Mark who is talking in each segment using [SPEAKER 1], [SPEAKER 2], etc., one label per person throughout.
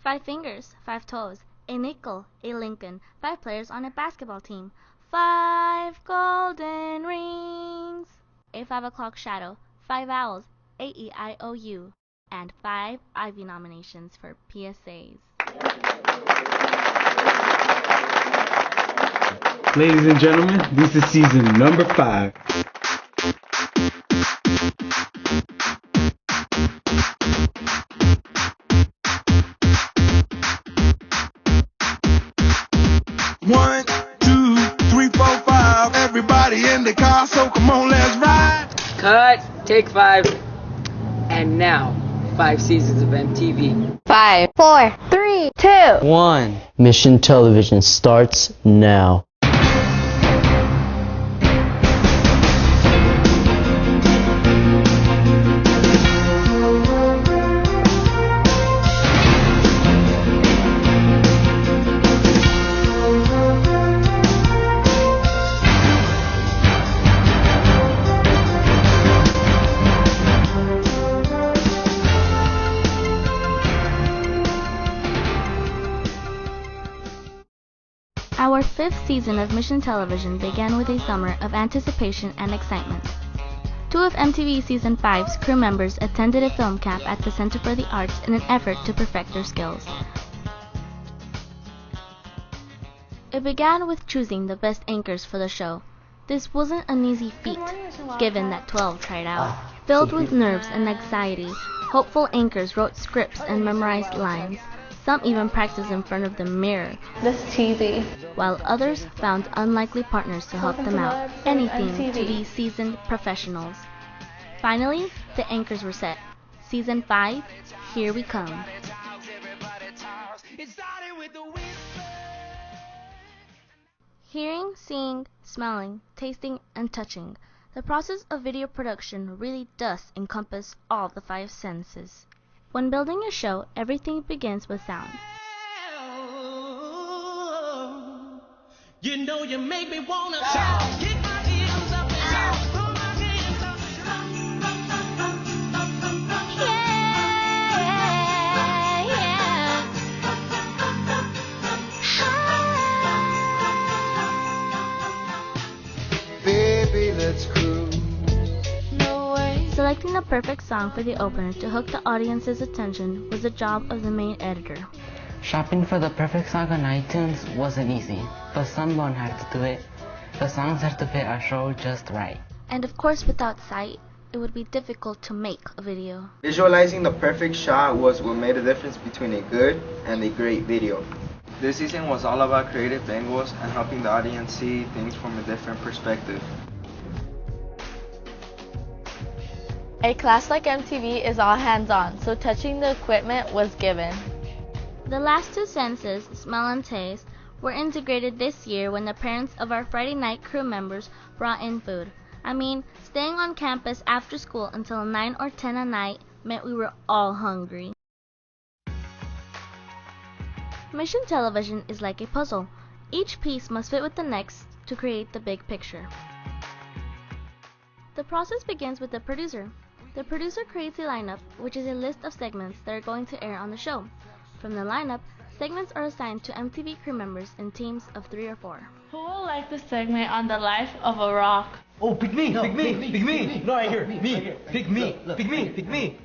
[SPEAKER 1] 5 fingers, 5 toes, a nickel, a Lincoln, 5 players on a basketball team, 5 golden rings, a 5 o'clock shadow, 5 owls, A-E-I-O-U, and 5 Ivy nominations for PSAs.
[SPEAKER 2] Ladies and gentlemen, this is season number 5.
[SPEAKER 3] One, two, three, four, five. Everybody in the car, so come on, let's ride.
[SPEAKER 4] Cut, take 5. And now, 5 seasons of MTV.
[SPEAKER 5] 5, 4, 3, 2,
[SPEAKER 6] 1. Mission Television starts now.
[SPEAKER 1] Our 5th season of Mission Television began with a summer of anticipation and excitement. 2 of MTV Season 5's crew members attended a film camp at the Center for the Arts in an effort to perfect their skills. It began with choosing the best anchors for the show. This wasn't an easy feat, given that 12 tried out. Filled with nerves and anxiety, hopeful anchors wrote scripts and memorized lines. Some even practiced in front of the mirror.
[SPEAKER 5] That's cheesy.
[SPEAKER 1] While others found unlikely partners to help them out. Anything to be seasoned professionals. Finally, the anchors were set. Season 5, here we come. Hearing, seeing, smelling, tasting, and touching. The process of video production really does encompass all the 5 senses. When building a show, everything begins with sound.
[SPEAKER 3] You know you make me wanna shout. Kick my heels up and shout. Throw my hands up and shout. Baby, let's cruise.
[SPEAKER 1] Selecting the perfect song for the opener to hook the audience's attention was the job of the main editor.
[SPEAKER 6] Shopping for the perfect song on iTunes wasn't easy, but someone had to do it. The songs had to fit our show just right.
[SPEAKER 1] And of course, without sight, it would be difficult to make a video.
[SPEAKER 7] Visualizing the perfect shot was what made the difference between a good and a great video. This season was all about creative angles and helping the audience see things from a different perspective.
[SPEAKER 5] A class like MTV is all hands-on, so touching the equipment was given.
[SPEAKER 1] The last 2 senses, smell and taste, were integrated this year when the parents of our Friday night crew members brought in food. I mean, staying on campus after school until 9 or 10 at night meant we were all hungry. Mission Television is like a puzzle. Each piece must fit with the next to create the big picture. The process begins with the producer. The producer creates a lineup, which is a list of segments that are going to air on the show. From the lineup, segments are assigned to MTV crew members in teams of 3 or 4.
[SPEAKER 5] Who will like the segment on the life of a rock?
[SPEAKER 8] Oh, pick me, pick me, pick me. No, right here, me. Pick me, pick me, pick me.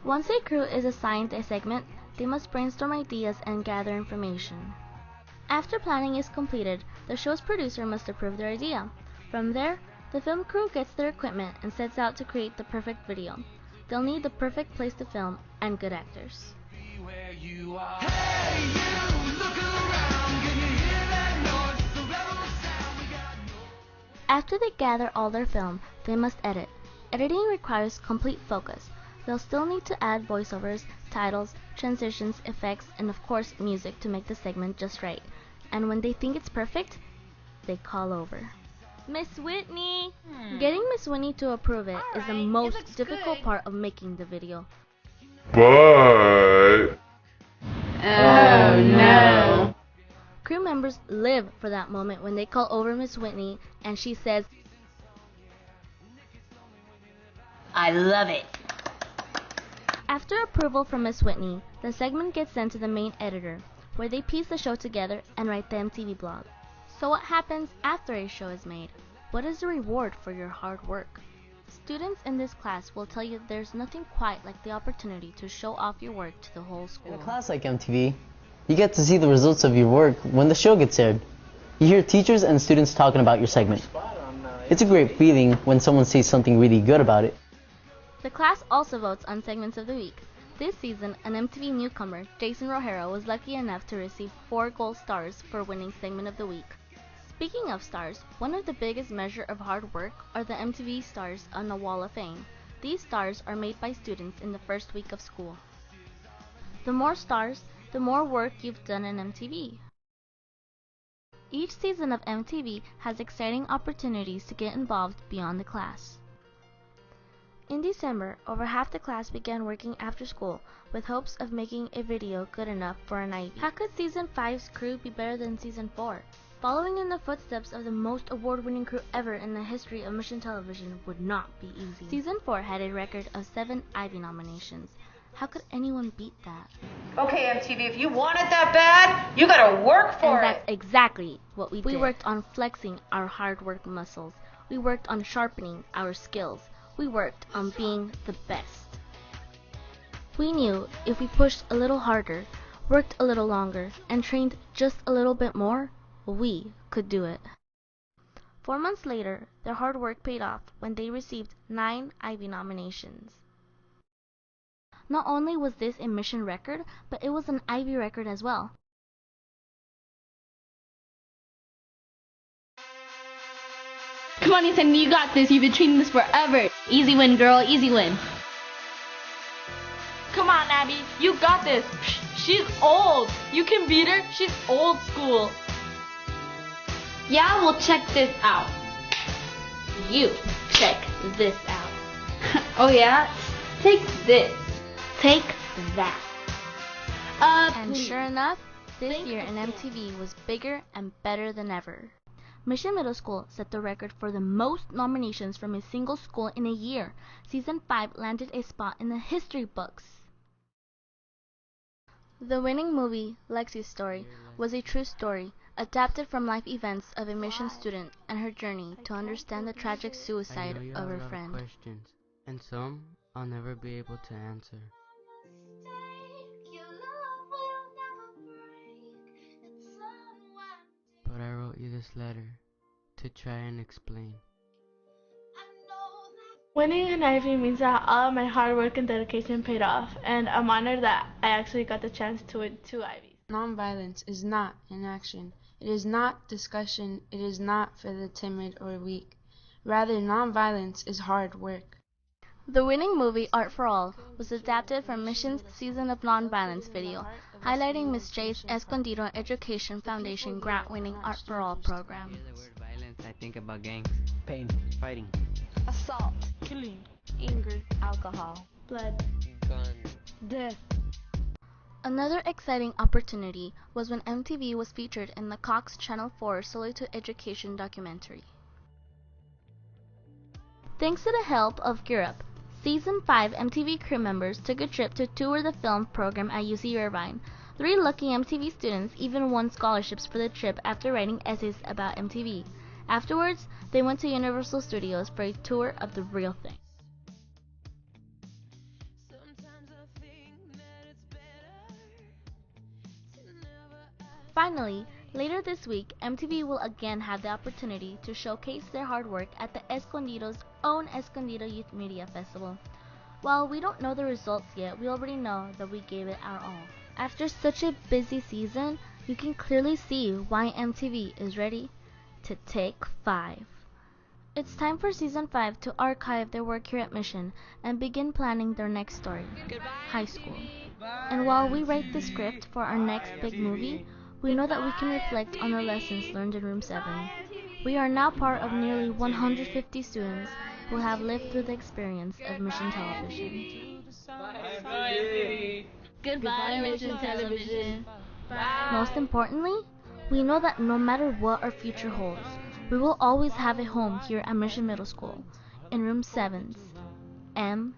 [SPEAKER 1] Once a crew is assigned a segment, they must brainstorm ideas and gather information. After planning is completed, the show's producer must approve their idea. From there, the film crew gets their equipment and sets out to create the perfect video. They'll need the perfect place to film and good actors. After they gather all their film, they must edit. Editing requires complete focus. They'll still need to add voiceovers, titles, transitions, effects, and of course music to make the segment just right. And when they think it's perfect, they call over Miss Whitney. Getting Miss Whitney to approve it is the most difficult part of making the video.
[SPEAKER 3] But
[SPEAKER 5] Oh no.
[SPEAKER 1] Crew members live for that moment when they call over Miss Whitney and she says,
[SPEAKER 4] I love it.
[SPEAKER 1] After approval from Miss Whitney, the segment gets sent to the main editor, where they piece the show together and write the MTV blog. So what happens after a show is made? What is the reward for your hard work? Students in this class will tell you there's nothing quite like the opportunity to show off your work to the whole school.
[SPEAKER 9] In a class like MTV, you get to see the results of your work when the show gets aired. You hear teachers and students talking about your segment. It's a great feeling when someone says something really good about it.
[SPEAKER 1] The class also votes on segments of the week. This season, an MTV newcomer, Jason Rogero, was lucky enough to receive 4 gold stars for winning segment of the week. Speaking of stars, one of the biggest measure of hard work are the MTV stars on the Wall of Fame. These stars are made by students in the first week of school. The more stars, the more work you've done in MTV. Each season of MTV has exciting opportunities to get involved beyond the class. In December, over half the class began working after school with hopes of making a video good enough for an Ivy. How could Season 5's crew be better than Season 4? Following in the footsteps of the most award-winning crew ever in the history of Mission Television would not be easy. Season 4 had a record of 7 Ivy nominations. How could anyone beat that?
[SPEAKER 10] Okay, MTV, if you want it that bad, you gotta work for
[SPEAKER 1] And
[SPEAKER 10] it.
[SPEAKER 1] that's exactly what we did. We worked on flexing our hard work muscles. We worked on sharpening our skills. We worked on being the best. We knew if we pushed a little harder, worked a little longer, and trained just a little bit more, we could do it. 4 months later, their hard work paid off when they received 9 Ivy nominations. Not only was this a Mission record, but it was an Ivy record as well.
[SPEAKER 11] Come on, Ethan, you got this. You've been training this forever. Easy win, girl, easy win.
[SPEAKER 5] Come on, Abby, you got this. She's old. You can beat her. She's old school.
[SPEAKER 11] Yeah, we'll check this out.
[SPEAKER 1] You check this out.
[SPEAKER 11] Oh yeah? Take this.
[SPEAKER 1] Take that. And
[SPEAKER 11] Please.
[SPEAKER 1] sure enough, this year in MTV was bigger and better than ever. Mission Middle School set the record for the most nominations from a single school in a year. Season 5 landed a spot in the history books. The winning movie, Lexi's Story, was a true story, adapted from life events of a Mission student and her journey to understand the tragic suicide of her friend.
[SPEAKER 6] Questions, and some I'll never be able to answer. But I wrote you this letter to try and explain.
[SPEAKER 5] Winning an Ivy means that all of my hard work and dedication paid off, and I'm honored that I actually got the chance to win 2 Ivies.
[SPEAKER 12] Nonviolence is not inaction. It is not discussion. It is not for the timid or weak. Rather, nonviolence is hard work.
[SPEAKER 1] The winning movie, Art for All, was adapted from Mission's Season of Nonviolence video, highlighting Ms. J's Escondido Education Foundation grant-winning Art for All program.
[SPEAKER 6] The word violence, I think about gangs,
[SPEAKER 9] Pain.
[SPEAKER 6] fighting,
[SPEAKER 5] Assault, killing, anger, alcohol, blood,
[SPEAKER 6] guns,
[SPEAKER 5] death.
[SPEAKER 1] Another exciting opportunity was when MTV was featured in the Cox Channel 4 Solely to Education documentary. Thanks to the help of Gear Up, Season 5 MTV crew members took a trip to tour the film program at UC Irvine. 3 lucky MTV students even won scholarships for the trip after writing essays about MTV. Afterwards, they went to Universal Studios for a tour of the real thing. Finally, later this week, MTV will again have the opportunity to showcase their hard work at the Escondido's own Escondido Youth Media Festival. While we don't know the results yet, we already know that we gave it our all. After such a busy season, you can clearly see why MTV is ready to take 5. It's time for Season 5 to archive their work here at Mission and begin planning their next story, high school. And while we write the script for our next big movie, we know that we can reflect on the lessons learned in Room 7. We are now part of nearly 150 students who have lived through the experience of Mission Television.
[SPEAKER 11] Goodbye, Mission Television.
[SPEAKER 1] Most importantly, we know that no matter what our future holds, we will always have a home here at Mission Middle School, in Room 7's MTV.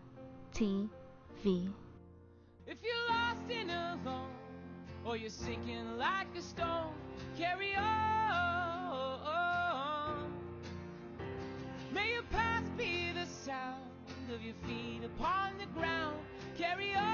[SPEAKER 13] drifting along, or you're sinking like a stone. Carry on. May your path be the sound of your feet upon the ground. Carry on.